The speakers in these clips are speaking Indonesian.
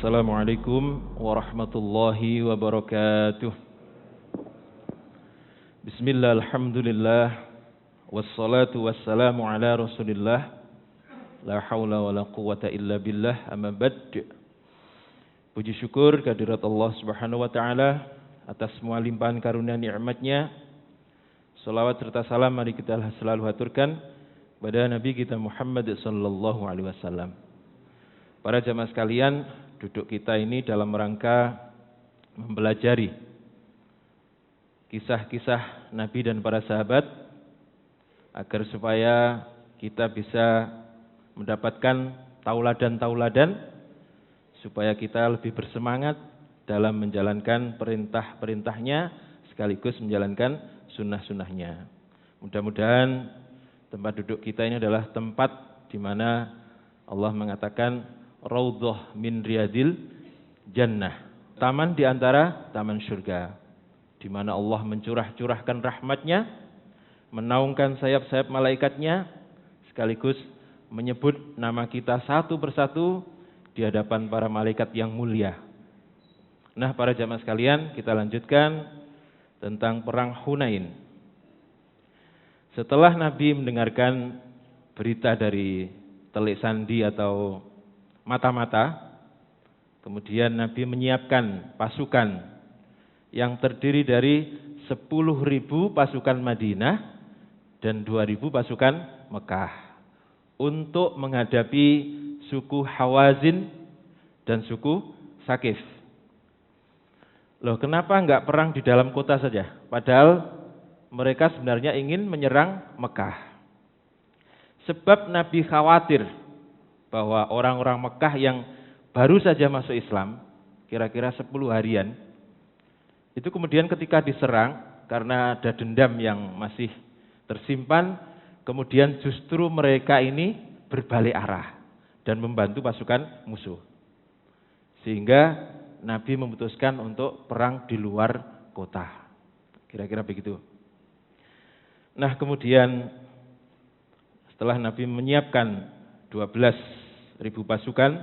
Assalamualaikum warahmatullahi wabarakatuh. Bismillah, alhamdulillah, wassalatu wassalamu ala rasulillah, la hawla wa la quwata illa billah, amma bad. Puji syukur kehadirat Allah subhanahu wa ta'ala atas semua limpahan karunia nikmatnya. Salawat serta salam mari kita selalu haturkan pada Nabi kita Muhammad sallallahu alaihi wasallam. Para jamaah sekalian, duduk kita ini dalam rangka mempelajari kisah-kisah Nabi dan para sahabat agar supaya kita bisa mendapatkan tauladan-tauladan supaya kita lebih bersemangat dalam menjalankan perintah-perintahnya sekaligus menjalankan sunnah-sunnahnya. Mudah-mudahan tempat duduk kita ini adalah tempat di mana Allah mengatakan Raudhah min riyadil jannah, taman di antara taman surga, di mana Allah mencurahkan rahmatnya, menaungkan sayap-sayap malaikatnya, sekaligus menyebut nama kita satu persatu di hadapan para malaikat yang mulia. Nah, para jamaah sekalian, kita lanjutkan tentang perang Hunain. Setelah Nabi mendengarkan berita dari telik sandi atau mata-mata, kemudian Nabi menyiapkan pasukan yang terdiri dari 10.000 pasukan Madinah dan 2.000 pasukan Mekah untuk menghadapi suku Hawazin dan suku Sakif. Loh, kenapa enggak perang di dalam kota saja? Padahal mereka sebenarnya ingin menyerang Mekah. Sebab Nabi khawatir bahwa orang-orang Mekah yang baru saja masuk Islam, kira-kira 10 harian, itu kemudian ketika diserang, karena ada dendam yang masih tersimpan, kemudian justru mereka ini berbalik arah dan membantu pasukan musuh. Sehingga Nabi memutuskan untuk perang di luar kota. Kira-kira begitu. Nah, kemudian setelah Nabi menyiapkan 12.000 pasukan,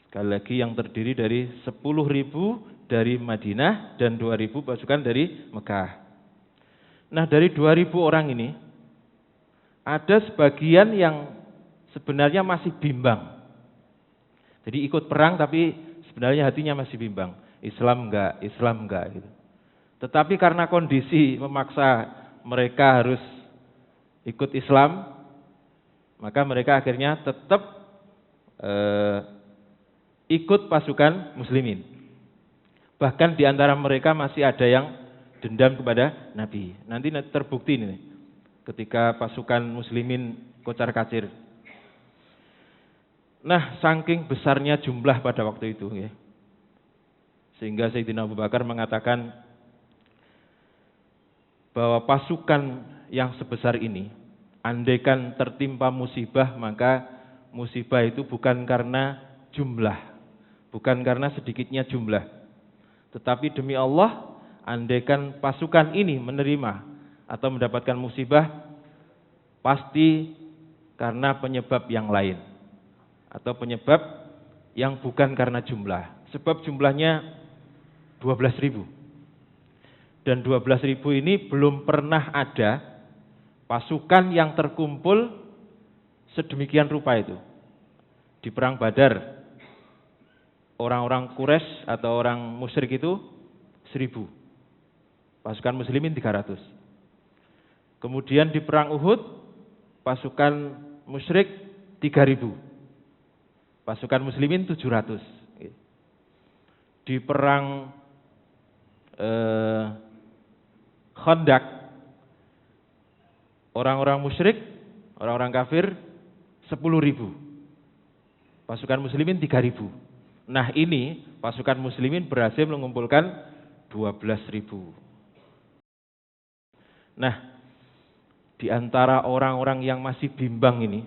sekali lagi yang terdiri dari 10.000 dari Madinah dan 2.000 pasukan dari Mekah. Nah, dari 2.000 orang ini ada sebagian yang sebenarnya masih bimbang. Jadi ikut perang tapi sebenarnya hatinya masih bimbang. Islam enggak gitu. Tetapi karena kondisi memaksa mereka harus ikut Islam, maka mereka akhirnya tetap ikut pasukan muslimin. Bahkan di antara mereka masih ada yang dendam kepada Nabi. Nanti terbukti ini ketika pasukan muslimin kocar-kacir. Nah, saking besarnya jumlah pada waktu itu ya, sehingga Sayyidina Abu Bakar mengatakan bahwa pasukan yang sebesar ini, andaikan tertimpa musibah, maka musibah itu bukan karena jumlah, bukan karena sedikitnya jumlah, tetapi demi Allah, andaikan pasukan ini menerima atau mendapatkan musibah, pasti karena penyebab yang lain atau penyebab yang bukan karena jumlah. Sebab jumlahnya 12.000, dan 12.000 ini belum pernah ada pasukan yang terkumpul sedemikian rupa itu. Di perang Badar, orang-orang Quraisy atau orang musyrik itu 1.000, pasukan muslimin 300. Kemudian di perang Uhud, pasukan musyrik 3.000, pasukan muslimin 700. Di perang Khandaq, orang-orang musyrik, orang-orang kafir 10.000, pasukan muslimin 3.000. Nah, ini pasukan muslimin berhasil mengumpulkan 12.000. Nah, di antara orang-orang yang masih bimbang ini,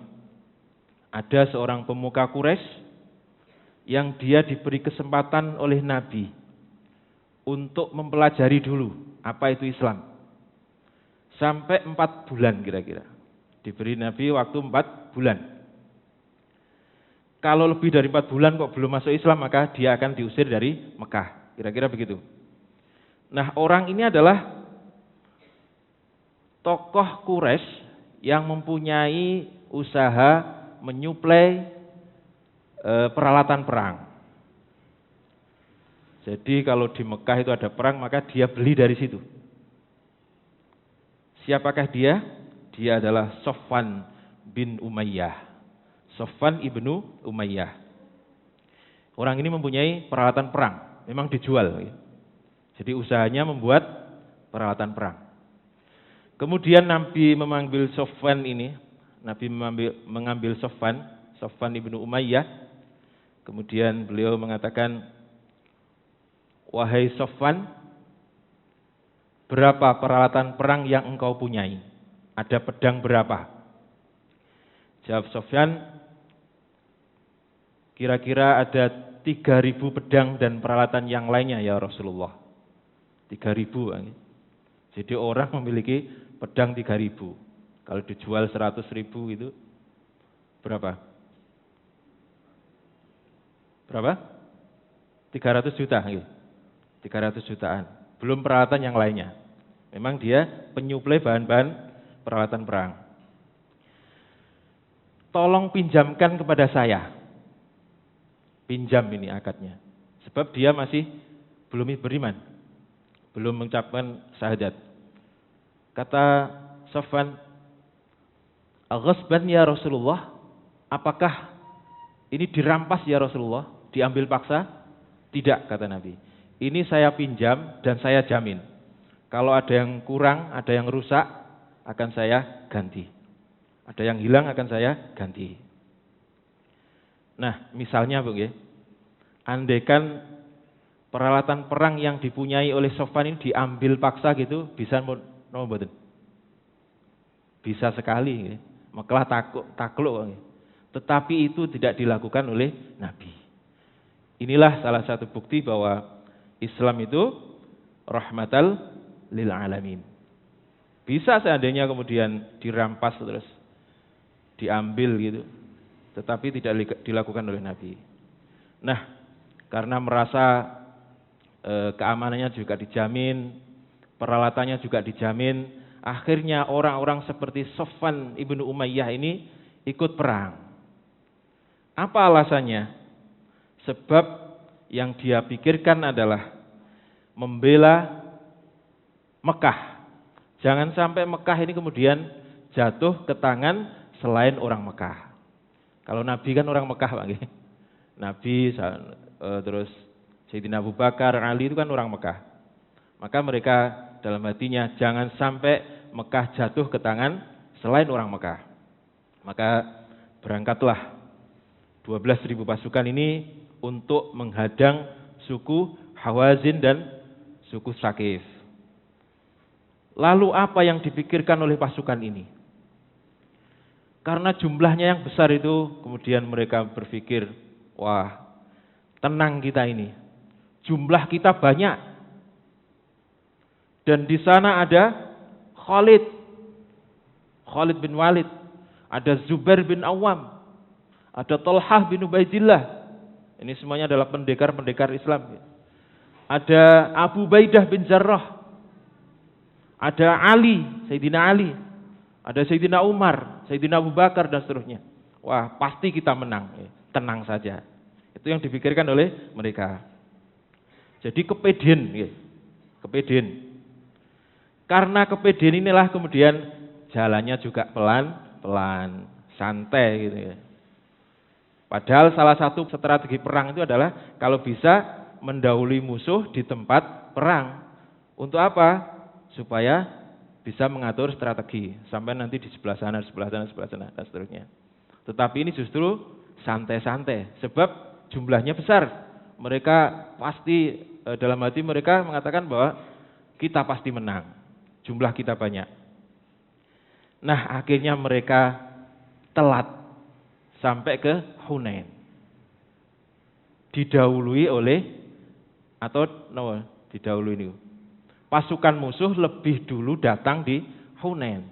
ada seorang pemuka Quraisy yang dia diberi kesempatan oleh Nabi untuk mempelajari dulu apa itu Islam. Sampai 4 bulan kira-kira. Diberi Nabi waktu 4 bulan. Kalau lebih dari 4 bulan kok belum masuk Islam, maka dia akan diusir dari Mekah. Kira-kira begitu. Nah, orang ini adalah tokoh Quraisy yang mempunyai usaha menyuplai peralatan perang. Jadi kalau di Mekah itu ada perang, maka dia beli dari situ. Siapakah dia? Dia adalah Safwan bin Umayyah. Safwan ibnu Umayyah. Orang ini mempunyai peralatan perang, memang dijual. Jadi usahanya membuat peralatan perang. Kemudian Nabi memanggil Safwan ini, Nabi mengambil Safwan ibnu Umayyah. Kemudian beliau mengatakan, wahai Safwan, berapa peralatan perang yang engkau punyai? Ada pedang berapa? Jawab Safwan, kira-kira ada 3.000 pedang dan peralatan yang lainnya ya Rasulullah. 3.000. Jadi orang memiliki pedang 3.000. Kalau dijual 100.000 itu berapa? Berapa? 300 juta. 300 jutaan. Belum peralatan yang lainnya. Memang dia penyuplai bahan-bahan peralatan perang. Tolong pinjamkan kepada saya. Pinjam ini akadnya. Sebab dia masih belum beriman. Belum mengucapkan syahadat. Kata Safwan, "Aghasban ya Rasulullah?" Apakah ini dirampas ya Rasulullah? Diambil paksa? Tidak, kata Nabi. Ini saya pinjam dan saya jamin. Kalau ada yang kurang, ada yang rusak, akan saya ganti. Ada yang hilang akan saya ganti. Nah, misalnya Bu, andaikan peralatan perang yang dipunyai oleh Safwan ini diambil paksa gitu, bisa mboten? Bisa sekali, Mekah takluk. Tetapi itu tidak dilakukan oleh Nabi. Inilah salah satu bukti bahwa Islam itu rahmatal lil alamin. Bisa seandainya kemudian dirampas terus diambil gitu, tetapi tidak dilakukan oleh Nabi. Nah, karena merasa keamanannya juga dijamin, peralatannya juga dijamin, akhirnya orang-orang seperti Safwan ibnu Umayyah ini ikut perang. Apa alasannya? Sebab yang dia pikirkan adalah membela Mekah. Jangan sampai Mekah ini kemudian jatuh ke tangan selain orang Mekah. Kalau Nabi kan orang Mekah, Pak. Nabi terus Sayyidina Abu Bakar, Ali itu kan orang Mekah. Maka mereka dalam hatinya jangan sampai Mekah jatuh ke tangan selain orang Mekah. Maka berangkatlah 12.000 pasukan ini untuk menghadang suku Hawazin dan suku Tsaqif. Lalu apa yang dipikirkan oleh pasukan ini? Karena jumlahnya yang besar itu, kemudian mereka berpikir, wah, tenang kita ini. Jumlah kita banyak. Dan di sana ada Khalid bin Walid, ada Zubair bin Awam, ada Talhah bin Ubaidillah. Ini semuanya adalah pendekar-pendekar Islam. Ada Abu Baidah bin Jarrah, ada Ali, Sayyidina Ali, ada Sayyidina Umar, Sayyidina Abu Bakar dan seterusnya. Wah, pasti kita menang. Tenang saja. Itu yang dipikirkan oleh mereka. Jadi kepedean. Karena kepedean inilah kemudian jalannya juga pelan-pelan, santai gitu ya. Padahal salah satu strategi perang itu adalah kalau bisa mendahului musuh di tempat perang. Untuk apa? Supaya bisa mengatur strategi sampai nanti di sebelah sana dan seterusnya. Tetapi ini justru santai-santai sebab jumlahnya besar. Mereka pasti dalam hati mereka mengatakan bahwa kita pasti menang. Jumlah kita banyak. Nah, akhirnya mereka telat sampai ke Hunain. Didahului pasukan musuh lebih dulu datang di Hunain.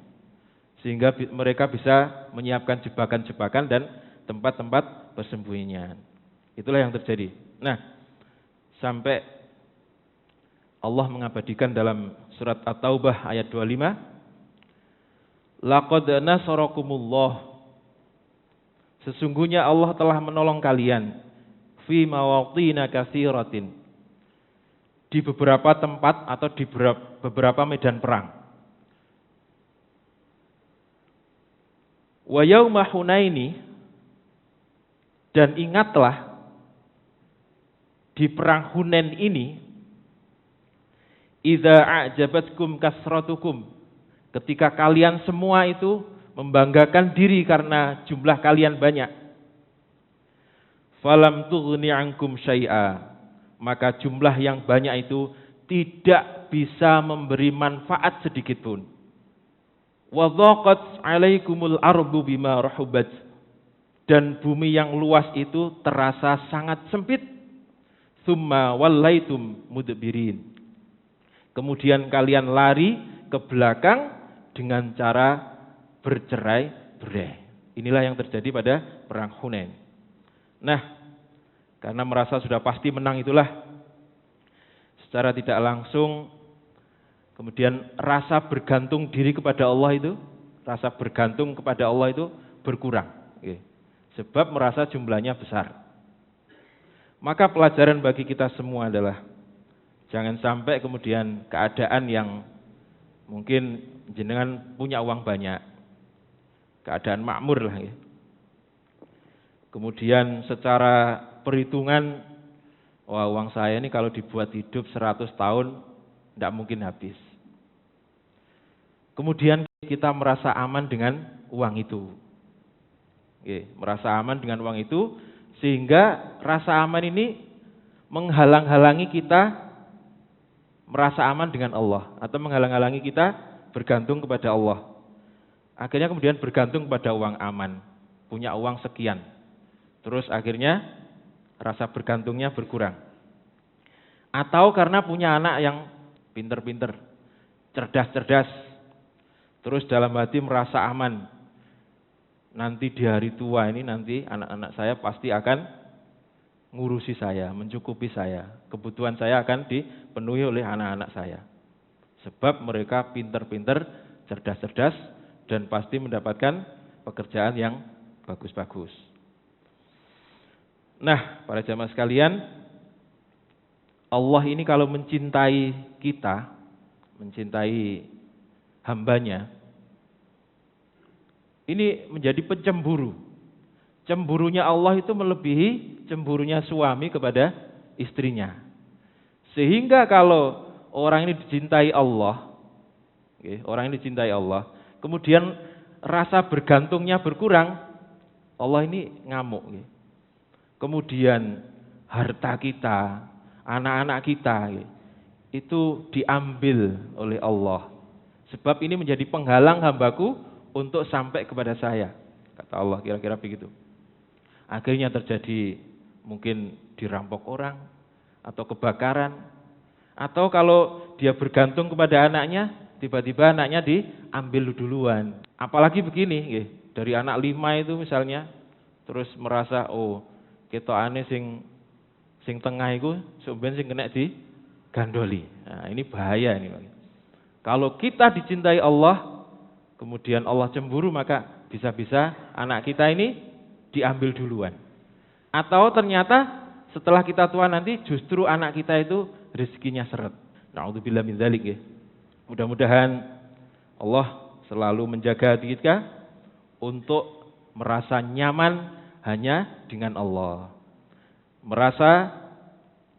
Sehingga mereka bisa menyiapkan jebakan-jebakan dan tempat-tempat persembunyian. Itulah yang terjadi. Nah, sampai Allah mengabadikan dalam surat At-Taubah ayat 25, laqad nasarakumullah, sesungguhnya Allah telah menolong kalian fi mawatina katsiratin, di beberapa tempat atau di beberapa medan perang. Wa yauma Hunaini, dan ingatlah di perang Hunain ini, idza a'jabatkum kasratukum, ketika kalian semua itu membanggakan diri karena jumlah kalian banyak. Falam tughni ankum syai'a, maka jumlah yang banyak itu tidak bisa memberi manfaat sedikit pun. Wa dhaqat 'alaikumul ardu bima rahubat, dan bumi yang luas itu terasa sangat sempit. Tsumma wallaitum mudbirin, kemudian kalian lari ke belakang dengan cara bercerai-berai. Inilah yang terjadi pada perang Hunain. Nah, karena merasa sudah pasti menang itulah, secara tidak langsung kemudian rasa bergantung diri kepada Allah itu, rasa bergantung kepada Allah itu berkurang. Sebab merasa jumlahnya besar. Maka pelajaran bagi kita semua adalah jangan sampai kemudian keadaan yang mungkin jenengan punya uang banyak, keadaan makmur lah ya. Kemudian secara perhitungan, wah uang saya ini kalau dibuat hidup 100 tahun tidak mungkin habis. Kemudian kita merasa aman dengan uang itu. Merasa aman dengan uang itu, sehingga rasa aman ini menghalang-halangi kita merasa aman dengan Allah, atau menghalang-halangi kita bergantung kepada Allah. Akhirnya kemudian bergantung kepada uang aman, punya uang sekian. Terus akhirnya rasa bergantungnya berkurang. Atau karena punya anak yang pinter-pinter, cerdas-cerdas, terus dalam hati merasa aman. Nanti di hari tua ini nanti anak-anak saya pasti akan ngurusi saya, mencukupi saya. Kebutuhan saya akan dipenuhi oleh anak-anak saya. Sebab mereka pinter-pinter, cerdas-cerdas, dan pasti mendapatkan pekerjaan yang bagus-bagus. Nah, para jamaah sekalian, Allah ini kalau mencintai kita, mencintai hambanya, ini menjadi pencemburu. Cemburunya Allah itu melebihi cemburunya suami kepada istrinya. Sehingga kalau orang ini dicintai Allah, orang ini dicintai Allah, kemudian rasa bergantungnya berkurang, Allah ini ngamuk. Kemudian harta kita, anak-anak kita, itu diambil oleh Allah. Sebab ini menjadi penghalang hambaku untuk sampai kepada saya, kata Allah, kira-kira begitu. Akhirnya terjadi mungkin dirampok orang, atau kebakaran, atau kalau dia bergantung kepada anaknya, tiba-tiba anaknya diambil duluan. Apalagi begini, dari anak 5 itu misalnya, terus merasa, oh ketokane sing tengah itu sebenarnya sing kena digandoli. Nah, ini bahaya ini. Kalau kita dicintai Allah, kemudian Allah cemburu, maka bisa-bisa anak kita ini diambil duluan. Atau ternyata setelah kita tua nanti justru anak kita itu rezekinya seret. Na'udzubillah min dzalik ya. Mudah-mudahan Allah selalu menjaga hati kita untuk merasa nyaman hanya dengan Allah. Merasa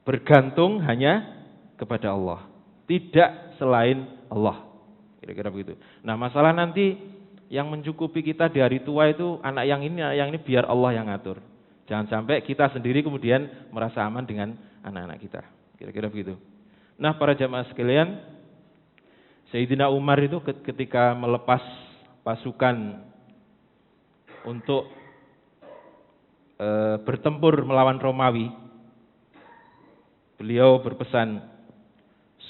bergantung hanya kepada Allah, tidak selain Allah. Kira-kira begitu. Nah, masalah nanti yang mencukupi kita di hari tua itu anak yang ini biar Allah yang ngatur. Jangan sampai kita sendiri kemudian merasa aman dengan anak-anak kita. Kira-kira begitu. Nah, para jamaah sekalian, Sayyidina Umar itu ketika melepas pasukan untuk bertempur melawan Romawi, beliau berpesan,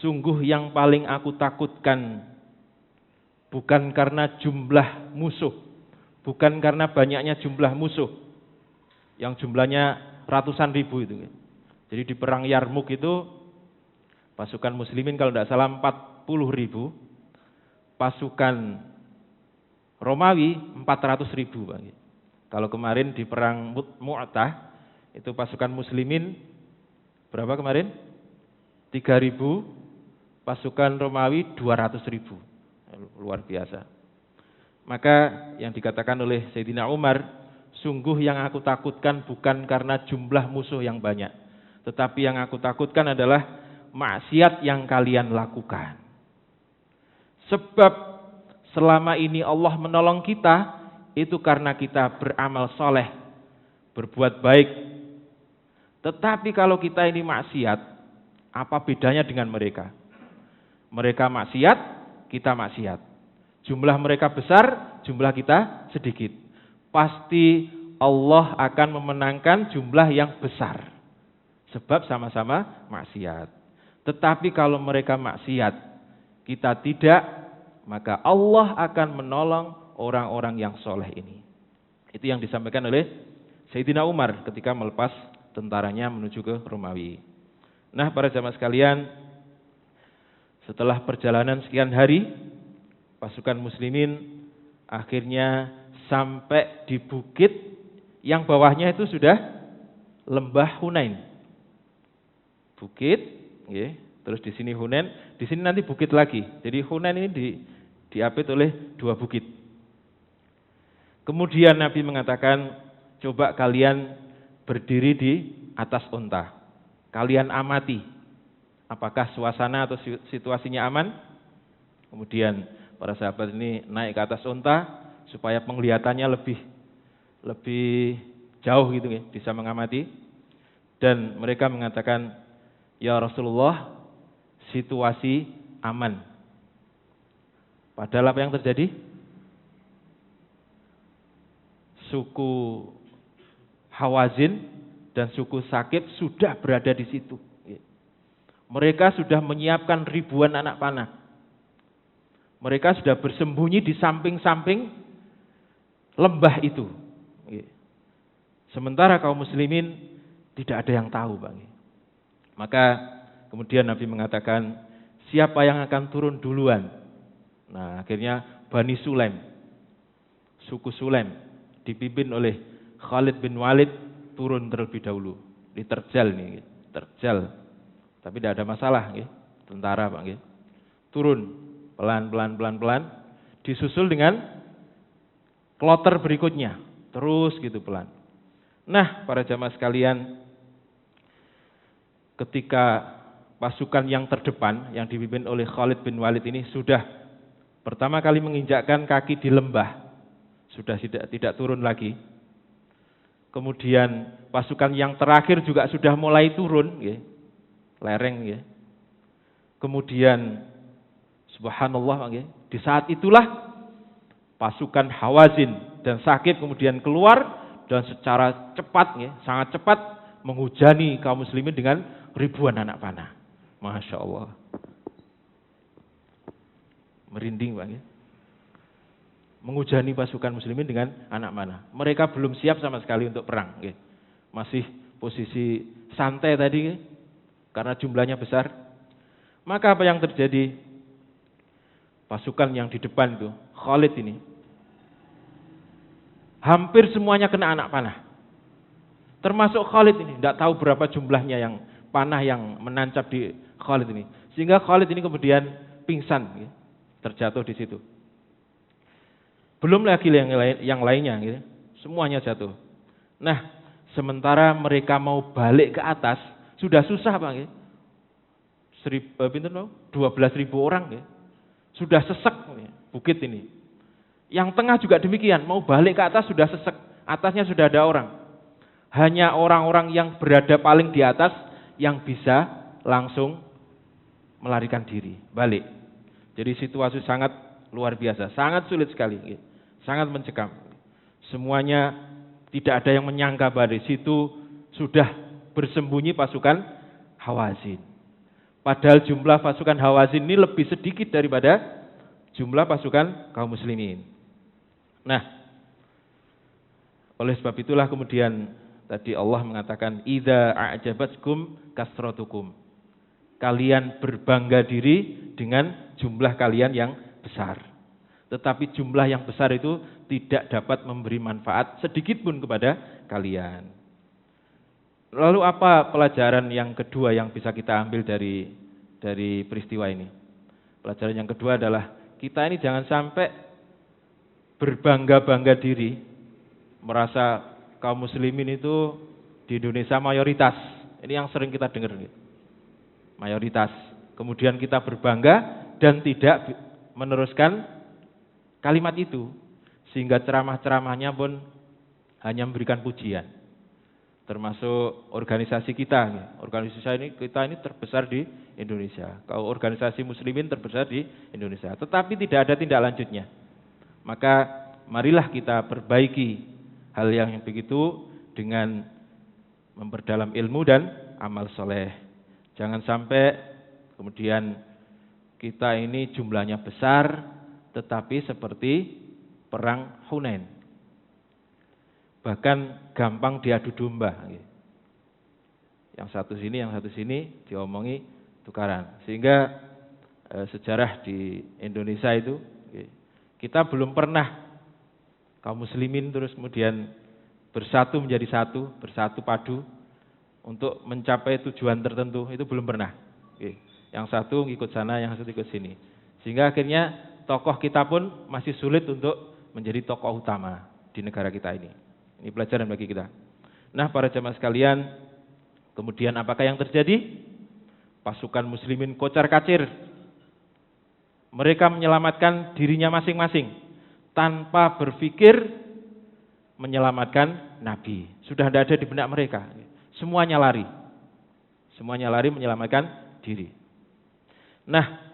sungguh yang paling aku takutkan bukan karena jumlah musuh, bukan karena banyaknya jumlah musuh, yang jumlahnya ratusan ribu itu. Jadi di perang Yarmuk itu pasukan muslimin kalau tidak salah 40.000, pasukan Romawi 400.000 Bang. Kalau kemarin di perang Mu'tah itu pasukan muslimin berapa kemarin? 3.000, pasukan Romawi 200.000. Luar biasa. Maka yang dikatakan oleh Sayyidina Umar, sungguh yang aku takutkan bukan karena jumlah musuh yang banyak, tetapi yang aku takutkan adalah maksiat yang kalian lakukan. Sebab selama ini Allah menolong kita, itu karena kita beramal soleh, berbuat baik. Tetapi kalau kita ini maksiat, apa bedanya dengan mereka? Mereka maksiat, kita maksiat. Jumlah mereka besar, jumlah kita sedikit. Pasti Allah akan memenangkan jumlah yang besar. Sebab sama-sama maksiat. Tetapi kalau mereka maksiat, kita tidak, maka Allah akan menolong orang-orang yang soleh ini. Itu yang disampaikan oleh Sayyidina Umar ketika melepas tentaranya menuju ke Romawi. Nah, para jamaah sekalian, setelah perjalanan sekian hari, pasukan muslimin akhirnya sampai di bukit yang bawahnya itu sudah lembah Hunain. Bukit, terus di sini Hunain, di sini nanti bukit lagi. Jadi Hunain ini diapit oleh 2 bukit. Kemudian Nabi mengatakan, coba kalian berdiri di atas unta. Kalian amati, apakah suasana atau situasinya aman? Kemudian para sahabat ini naik ke atas unta supaya penglihatannya lebih jauh gitu ya, bisa mengamati. Dan mereka mengatakan, ya Rasulullah, situasi aman. Padahal apa yang terjadi? Suku Hawazin dan suku Sakif sudah berada di situ. Mereka sudah menyiapkan ribuan anak panah. Mereka sudah bersembunyi di samping-samping lembah itu. Sementara kaum muslimin tidak ada yang tahu, Bang. Maka kemudian Nabi mengatakan, siapa yang akan turun duluan? Nah, akhirnya Bani Sulaim, suku Sulaim, dipimpin oleh Khalid bin Walid, turun terlebih dahulu. Diterjal nih, terjal. Tapi tidak ada masalah, tentara, Bang. Turun pelan-pelan, disusul dengan kloter berikutnya, terus gitu pelan. Nah, para jamaah sekalian, ketika pasukan yang terdepan yang dipimpin oleh Khalid bin Walid ini sudah pertama kali menginjakkan kaki di lembah, sudah tidak turun lagi. Kemudian pasukan yang terakhir juga sudah mulai turun, lereng. Kemudian subhanallah, di saat itulah pasukan Hawazin dan Sakif kemudian keluar dan secara cepat, sangat cepat menghujani kaum muslimin dengan ribuan anak panah. Masya Allah. Merinding, Bang. Menghujani pasukan muslimin dengan anak panah. Mereka belum siap sama sekali untuk perang. Masih posisi santai tadi, karena jumlahnya besar. Maka apa yang terjadi? Pasukan yang di depan itu, Khalid ini, hampir semuanya kena anak panah. Termasuk Khalid ini, tidak tahu berapa jumlahnya yang panah yang menancap di Khalid ini. Sehingga Khalid ini kemudian pingsan, terjatuh di situ. Belum lagi yang lainnya, semuanya jatuh. Nah, sementara mereka mau balik ke atas, sudah susah, Bang. 12.000 orang, sudah sesek bukit ini. Yang tengah juga demikian, mau balik ke atas sudah sesek, atasnya sudah ada orang. Hanya orang-orang yang berada paling di atas yang bisa langsung melarikan diri, balik. Jadi situasi sangat luar biasa, sangat sulit sekali, sangat mencekam. Semuanya tidak ada yang menyangka bahwa di situ sudah bersembunyi pasukan Hawazin. Padahal jumlah pasukan Hawazin ini lebih sedikit daripada jumlah pasukan kaum muslimin. Nah, oleh sebab itulah kemudian Tadi Allah mengatakan idza a'jabatkum kasratukum. Kalian berbangga diri dengan jumlah kalian yang besar. Tetapi jumlah yang besar itu tidak dapat memberi manfaat sedikit pun kepada kalian. Lalu apa pelajaran yang kedua yang bisa kita ambil dari peristiwa ini? Pelajaran yang kedua adalah kita ini jangan sampai berbangga-bangga diri, merasa kaum muslimin itu di Indonesia mayoritas. Ini yang sering kita dengar. Mayoritas. Kemudian kita berbangga dan tidak meneruskan kalimat itu. Sehingga ceramah-ceramahnya pun hanya memberikan pujian. Termasuk organisasi kita. Organisasi kita ini terbesar di Indonesia. Kalau organisasi muslimin terbesar di Indonesia. Tetapi tidak ada tindak lanjutnya. Maka marilah kita perbaiki hal yang begitu dengan memperdalam ilmu dan amal soleh. Jangan sampai kemudian kita ini jumlahnya besar, tetapi seperti perang Hunain. Bahkan gampang diadu domba. Yang satu sini diomongi tukaran. Sehingga sejarah di Indonesia itu, kita belum pernah kaum muslimin terus kemudian bersatu menjadi satu, bersatu padu untuk mencapai tujuan tertentu, itu belum pernah. Yang satu ikut sana, yang satu ikut sini. Sehingga akhirnya tokoh kita pun masih sulit untuk menjadi tokoh utama di negara kita ini. Ini pelajaran bagi kita. Nah, para jemaah sekalian, kemudian apakah yang terjadi? Pasukan muslimin kocar-kacir. Mereka menyelamatkan dirinya masing-masing tanpa berpikir menyelamatkan Nabi. Sudah tidak ada di benak mereka. Semuanya lari. Semuanya lari menyelamatkan diri. Nah,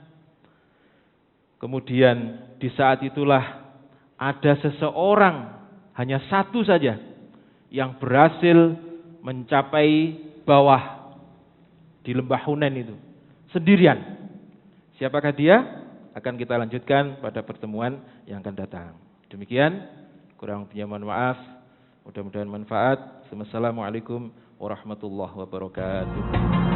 kemudian di saat itulah ada seseorang, hanya satu saja, yang berhasil mencapai bawah di lembah Hunain itu. Sendirian. Siapakah dia? Akan kita lanjutkan pada pertemuan yang akan datang. Demikian, kurang lebihnya mohon maaf. Mudah-mudahan manfaat. Wassalamualaikum warahmatullahi wabarakatuh.